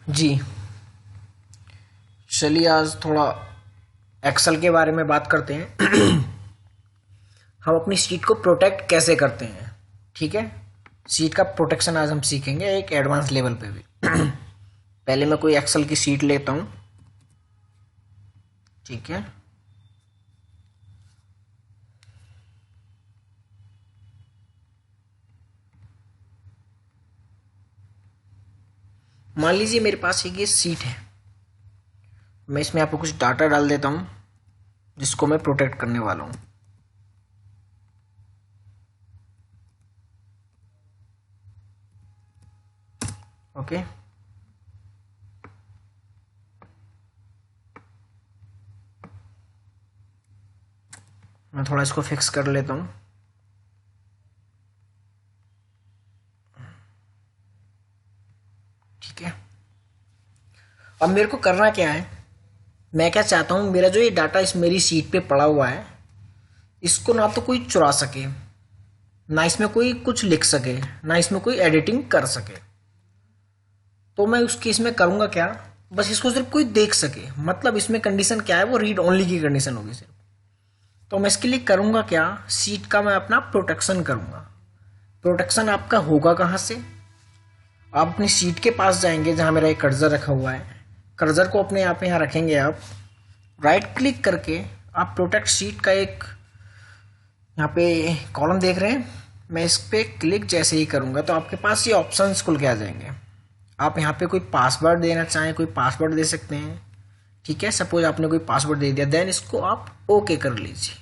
जी, चलिए आज थोड़ा एक्सेल के बारे में बात करते हैं। हम अपनी शीट को प्रोटेक्ट कैसे करते हैं। ठीक है, शीट का प्रोटेक्शन आज हम सीखेंगे एक एडवांस लेवल पे भी। पहले मैं कोई एक्सेल की शीट लेता हूँ। ठीक है, मान लीजिए मेरे पास एक ये शीट है। मैं इसमें आपको कुछ डाटा डाल देता हूँ जिसको मैं प्रोटेक्ट करने वाला हूँ। ओके, मैं थोड़ा इसको फिक्स कर लेता हूँ। ठीक है, अब मेरे को करना क्या है, मैं क्या चाहता हूँ, मेरा जो ये डाटा इस मेरी शीट पे पड़ा हुआ है, इसको ना तो कोई चुरा सके, ना इसमें कोई कुछ लिख सके, ना इसमें कोई एडिटिंग कर सके। तो मैं उस केस में करूँगा क्या, बस इसको सिर्फ कोई देख सके। मतलब इसमें कंडीशन क्या है, वो रीड ओनली की कंडीशन होगी सिर्फ। तो मैं इसके लिए करूँगा क्या, शीट का मैं अपना प्रोटेक्शन करूँगा। प्रोटेक्शन आपका होगा कहाँ से, आप अपनी शीट के पास जाएंगे जहाँ मेरा एक कर्सर रखा हुआ है। कर्सर को अपने यहाँ रखेंगे, आप राइट क्लिक करके आप प्रोटेक्ट शीट का एक यहाँ पे कॉलम देख रहे हैं, मैं इस पर क्लिक जैसे ही करूँगा तो आपके पास ये ऑप्शंस खुल के आ जाएंगे। आप यहाँ पे कोई पासवर्ड देना चाहें, कोई पासवर्ड दे सकते हैं। ठीक है, सपोज आपने कोई पासवर्ड दे दिया, देन इसको आप ओके कर लीजिए।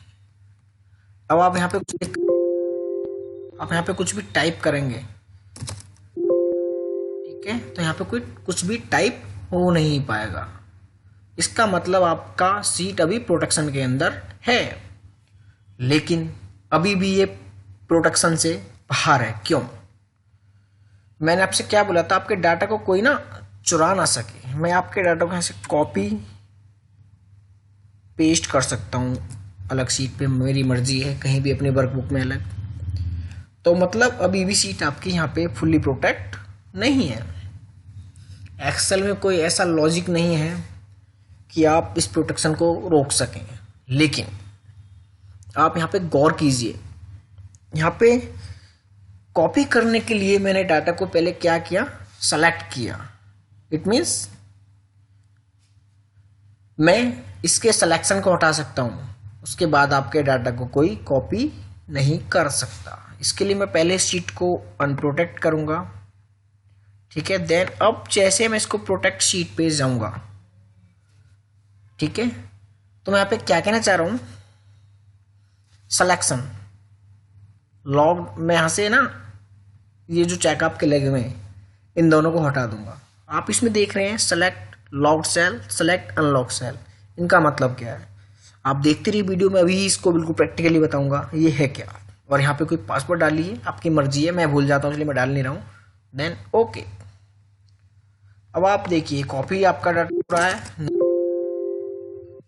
अब आप यहाँ पे कुछ भी टाइप करेंगे, ठीक है, तो यहाँ पे कोई कुछ भी टाइप हो नहीं पाएगा। इसका मतलब आपका सीट अभी प्रोटेक्शन के अंदर है, लेकिन अभी भी ये प्रोटेक्शन से बाहर है। क्यों? मैंने आपसे क्या बोला था, आपके डाटा को कोई ना चुरा ना सके। मैं आपके डाटा को ऐसे कॉपी पेस्ट कर सकता हूँ अलग सीट पे, मेरी मर्जी है, कहीं भी अपने वर्कबुक में अलग। तो मतलब अभी भी सीट आपकी यहाँ पे फुल्ली प्रोटेक्ट नहीं है। एक्सेल में कोई ऐसा लॉजिक नहीं है कि आप इस प्रोटेक्शन को रोक सकें। लेकिन आप यहाँ पे गौर कीजिए, यहाँ पे कॉपी करने के लिए मैंने डाटा को पहले क्या किया, सेलेक्ट किया। इट मीन्स मैं इसके सिलेक्शन को हटा सकता हूँ, उसके बाद आपके डाटा को कोई कॉपी नहीं कर सकता। इसके लिए मैं पहले शीट को अनप्रोटेक्ट करूँगा। ठीक है, देन अब जैसे मैं इसको प्रोटेक्ट शीट पे जाऊँगा, ठीक है, तो मैं यहाँ पे क्या कहना चाह रहा हूँ, सिलेक्शन लॉग, मैं यहाँ से ना ये जो चेकअप के लगे हुए हैं इन दोनों को हटा दूंगा। आप इसमें देख रहे हैं select locked cell, select unlock cell. इनका मतलब क्या है, आप देखते रहिए वीडियो में, अभी इसको बिल्कुल प्रैक्टिकली बताऊंगा ये है क्या। और यहाँ पे कोई पासवर्ड डालिए, आपकी मर्जी है, मैं भूल जाता हूँ इसलिए मैं डाल नहीं रहा हूँ। Then okay. अब आप देखिए कॉपी आपका डाटा हो रहा है,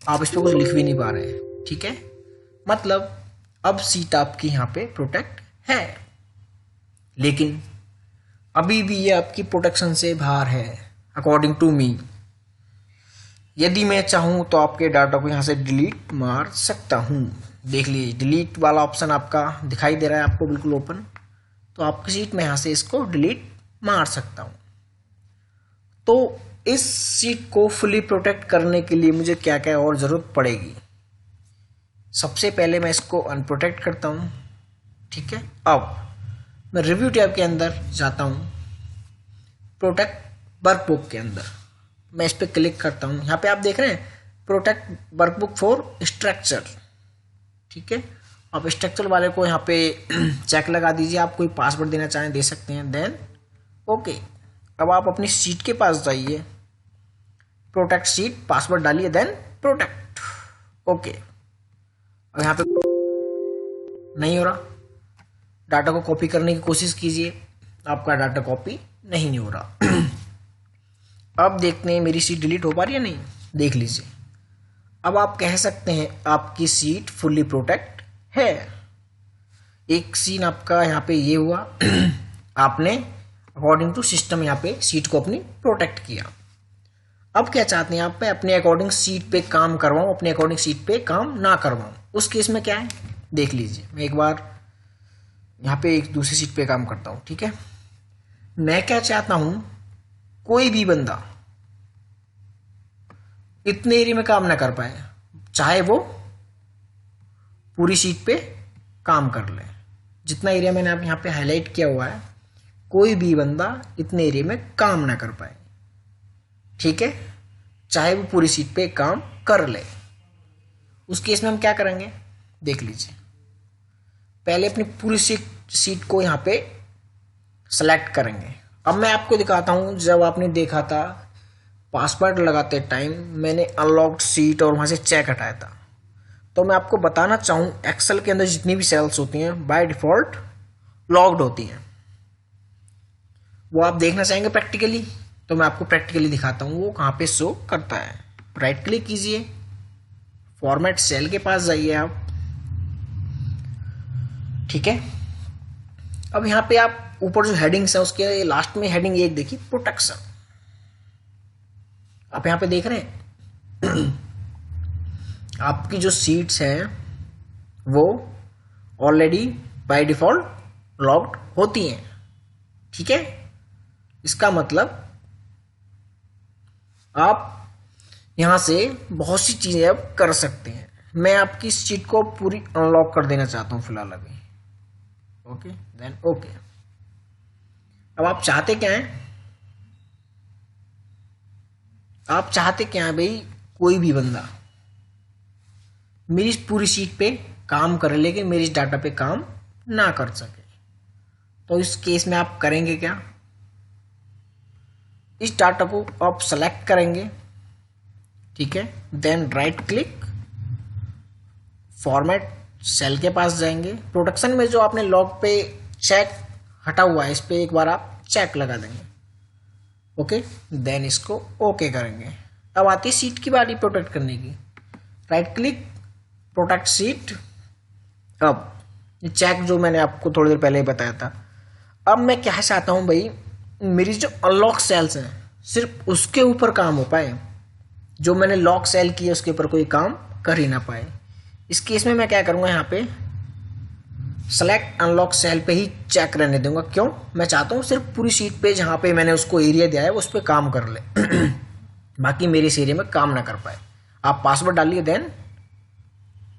आप इस पर कुछ लिख भी नहीं पा रहे हैं। ठीक है, मतलब अब सीट आपकी यहाँ पे प्रोटेक्ट है, लेकिन अभी भी ये आपकी प्रोटेक्शन से बाहर है अकॉर्डिंग टू मी। यदि मैं चाहूँ तो आपके डाटा को यहाँ से डिलीट मार सकता हूँ। देख लीजिए डिलीट वाला ऑप्शन आपका दिखाई दे रहा है आपको बिल्कुल ओपन, तो आपकी सीट में यहाँ से इसको डिलीट मार सकता हूँ। तो इस सीट को फुली प्रोटेक्ट करने के लिए मुझे क्या क्या और ज़रूरत पड़ेगी। सबसे पहले मैं इसको अनप्रोटेक्ट करता हूँ। ठीक है, अब मैं रिव्यू टैब के अंदर जाता हूँ, प्रोटेक्ट वर्कबुक के अंदर मैं इस पर क्लिक करता हूँ। यहाँ पे आप देख रहे हैं प्रोटेक्ट वर्कबुक फॉर स्ट्रक्चर। ठीक है, आप स्ट्रक्चर वाले को यहाँ पे चेक लगा दीजिए, आप कोई पासवर्ड देना चाहें दे सकते हैं। Then okay. अब आप अपनी सीट के पास जाइए, प्रोटेक्ट सीट, पासवर्ड डालिए, देन प्रोटेक्ट ओके। अब यहाँ पे नहीं हो रहा, डाटा को कॉपी करने की कोशिश कीजिए, आपका डाटा कॉपी नहीं हो रहा। अब देखते हैं मेरी सीट डिलीट हो पा रही है नहीं, देख लीजिए। अब आप कह सकते हैं आपकी सीट फुल्ली प्रोटेक्ट है। एक सीन आपका यहाँ पे ये हुआ, आपने अकॉर्डिंग टू सिस्टम यहाँ पे सीट को अपनी प्रोटेक्ट किया। अब क्या चाहते हैं आप, पे अपने अकॉर्डिंग सीट पे काम करवाऊं, अपने अकॉर्डिंग सीट पे काम ना करवाऊं, उस केस में क्या है देख लीजिए। मैं एक बार यहाँ पे एक दूसरी सीट पे काम करता हूँ, ठीक है। मैं क्या चाहता हूं, कोई भी बंदा इतने एरिया में काम ना कर पाए, चाहे वो पूरी सीट पे काम कर ले। जितना एरिया मैंने आप यहाँ पे हाईलाइट किया हुआ है, कोई भी बंदा इतने एरिया में काम ना कर पाए, ठीक है, चाहे वो पूरी सीट पे काम कर ले। उस केस में हम क्या करेंगे देख लीजिए। पहले अपनी पूरी सीट को यहाँ पे सेलेक्ट करेंगे। अब मैं आपको दिखाता हूँ, जब आपने देखा था पासवर्ड लगाते टाइम मैंने अनलॉक्ड सीट और वहाँ से चेक हटाया था, तो मैं आपको बताना चाहूँ एक्सेल के अंदर जितनी भी सेल्स होती हैं बाय डिफ़ॉल्ट लॉक्ड होती हैं। वो आप देखना चाहेंगे प्रैक्टिकली, तो मैं आपको प्रैक्टिकली दिखाता हूँ वो कहाँ पे शो करता है। राइट क्लिक कीजिए, फॉर्मेट सेल के पास जाइए आप, ठीक है। अब यहाँ पे आप ऊपर जो हेडिंग्स है उसके लास्ट में हेडिंग एक देखिए, प्रोटेक्शन। आप यहाँ पे देख रहे हैं आपकी जो सीट्स हैं वो ऑलरेडी बाय डिफॉल्ट लॉक्ड होती हैं, ठीक है। इसका मतलब आप यहाँ से बहुत सी चीज़ें अब कर सकते हैं। मैं आपकी सीट को पूरी अनलॉक कर देना चाहता हूँ फिलहाल अभी, ओके देन ओके। अब आप चाहते क्या हैं, आप चाहते क्या है भाई, कोई भी बंदा मेरी पूरी सीट पे काम कर लेकिन मेरी इस डाटा पे काम ना कर सके। तो इस केस में आप करेंगे क्या, इस डाटा को आप सेलेक्ट करेंगे, ठीक है। Then right click, format cell के पास जाएंगे। प्रोडक्शन में जो आपने लॉग पे चेक हटा हुआ है इस पे एक बार आप चेक लगा देंगे, ओके। देन इसको ओके करेंगे। अब आती है सीट की बारी प्रोटेक्ट करने की। Right click, protect seat. अब ये चेक जो मैंने आपको थोड़ी देर पहले ही बताया था। अब मैं क्या चाहता हूँ भाई, मेरी जो अनलॉक सेल्स हैं सिर्फ उसके ऊपर काम हो पाए, जो मैंने लॉक सेल किया उसके ऊपर कोई काम कर ही ना पाए। इस केस में मैं क्या करूँगा, यहाँ पे सेलेक्ट अनलॉक सेल पे ही चेक रहने दूंगा। क्यों, मैं चाहता हूँ सिर्फ पूरी सीट पे जहाँ पे मैंने उसको एरिया दिया है उस पर काम कर ले बाकी मेरे इस एरिया में काम ना कर पाए। आप पासवर्ड डालिए, देन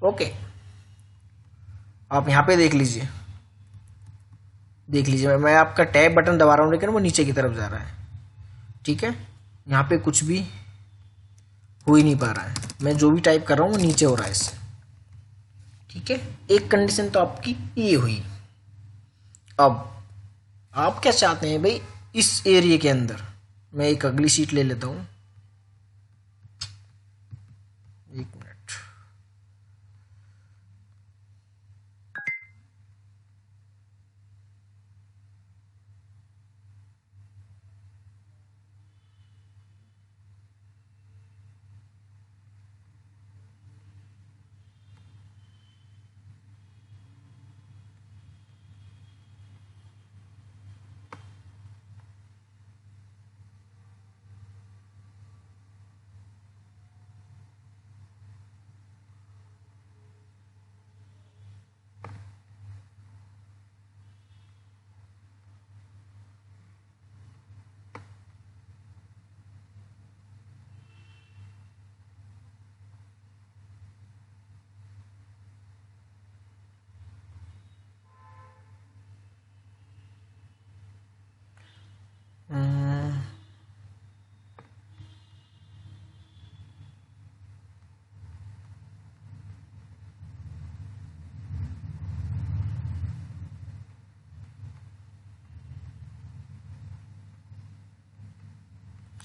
ओके। आप यहाँ पे देख लीजिए, मैं आपका टैब बटन दबा रहा हूँ लेकिन वो नीचे की तरफ जा रहा है, ठीक है। यहाँ पे कुछ भी हो ही नहीं पा रहा है, मैं जो भी टाइप कर रहा हूँ वो नीचे हो रहा है इससे, ठीक है। एक कंडीशन तो आपकी ये हुई। अब आप क्या चाहते हैं भाई, इस एरिया के अंदर मैं एक अगली सीट ले लेता हूँ, एक मिनट।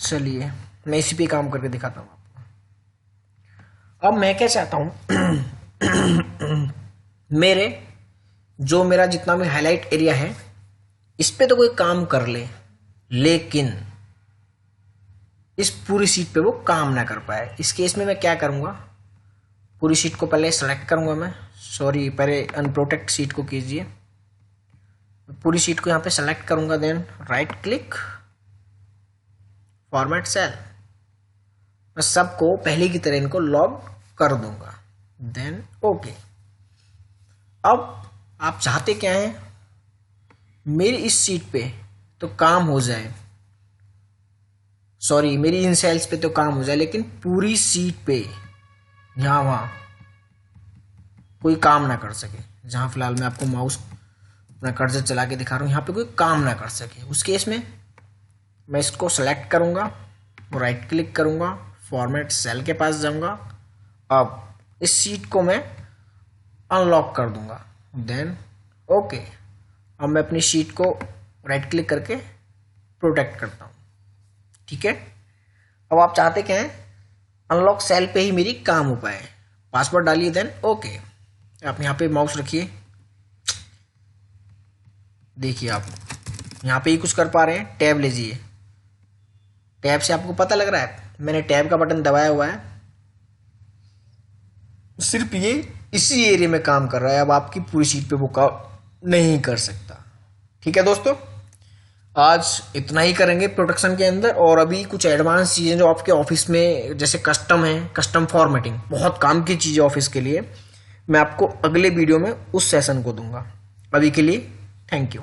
चलिए मैं इसी पे काम करके दिखाता हूँ आपको। अब मैं क्या चाहता हूँ मेरा जितना भी हाईलाइट एरिया है इस पे तो कोई काम कर ले, लेकिन इस पूरी सीट पे वो काम ना कर पाए। इस केस में मैं क्या करूँगा, पूरी सीट को पहले सेलेक्ट करूँगा मैं, सॉरी पहले अनप्रोटेक्ट सीट को कीजिए। पूरी सीट को यहाँ पे सेलेक्ट करूँगा, then right click, format cell, मैं सबको पहले की तरह इनको लॉग कर दूंगा, देन ओके। अब आप चाहते क्या हैं, मेरी इस सीट पे तो काम हो जाए, सॉरी मेरी इन सेल्स पे तो काम हो जाए, लेकिन पूरी सीट पे यहाँ वहाँ कोई काम ना कर सके। जहाँ फिलहाल मैं आपको माउस अपना कर्सर चला के दिखा रहा हूँ, यहाँ पे कोई काम ना कर सके। उस केस में मैं इसको सेलेक्ट करूँगा, राइट क्लिक करूँगा, फॉर्मेट सेल के पास जाऊँगा। अब इस सीट को मैं अनलॉक कर दूँगा, देन ओके। अब मैं अपनी शीट को राइट क्लिक करके प्रोटेक्ट करता हूँ, ठीक है। अब आप चाहते क्या हैं, अनलॉक सेल पे ही मेरी काम हो पाए। पासवर्ड डालिए, देन ओके। आप यहाँ पे माउस रखिए, देखिए आप यहाँ पे ही कुछ कर पा रहे हैं। टैब लीजिए, टैब से आपको पता लग रहा है मैंने टैब का बटन दबाया हुआ है, सिर्फ ये इसी एरिया में काम कर रहा है। अब आपकी पूरी शीट पे वो काम नहीं कर सकता, ठीक है दोस्तों। आज इतना ही करेंगे प्रोटेक्शन के अंदर, और अभी कुछ एडवांस चीज़ें जो आपके ऑफिस में जैसे कस्टम है, कस्टम फॉर्मेटिंग, बहुत काम की चीज़ें ऑफिस के लिए, मैं आपको अगले वीडियो में उस सेशन को दूंगा। अभी के लिए थैंक यू।